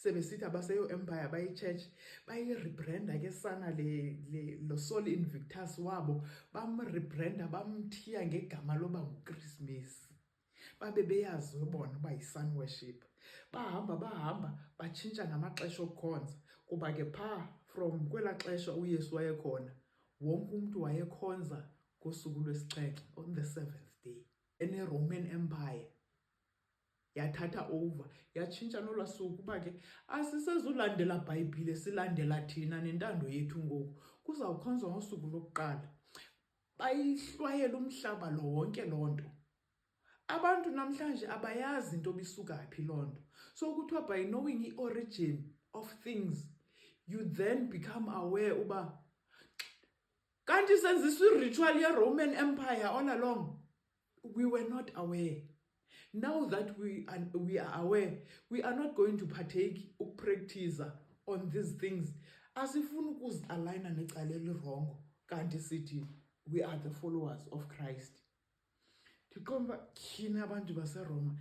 sebesithi abaseyo empire bayi-church bayi-rebranda ke sana lo Sol Invictus wabo, bamrebranda bamthiya ngegama loba nguKrismesi. Babe beyazi bona uba yi-sun worship. Bahamba batshintsha ngamaxesha okukhonza, kuba ke phaa from kwelaa xesha uYesu wayekhona, wonke umntu wayekhonza ngosuku lwesixhenxe, on the 7th day. EneRoman Empire yathatha over, yatshintsha nolwaa suku uba ke asisezulandela Bhayibhile, silandela thina nentando yethu ngoku. Kuzawukhonzwa ngosuku lokuqala. Bayihlwayela umhlaba lo wonke loo nto. Abantu namhlanje abayazi into bisuka phi loo nto. So kuthiwa by knowing i-origin of things, you then become aware uba kanti senziswa i-ritual ye-Roman Empire all along. We were not aware. Now that we are aware, we are not going to partake ukupractice on these things. Asifuni ukuzi-aligna necala elirongo kanti sithi we are the followers of Christ. Ndiqomba kina abantu baseRoma.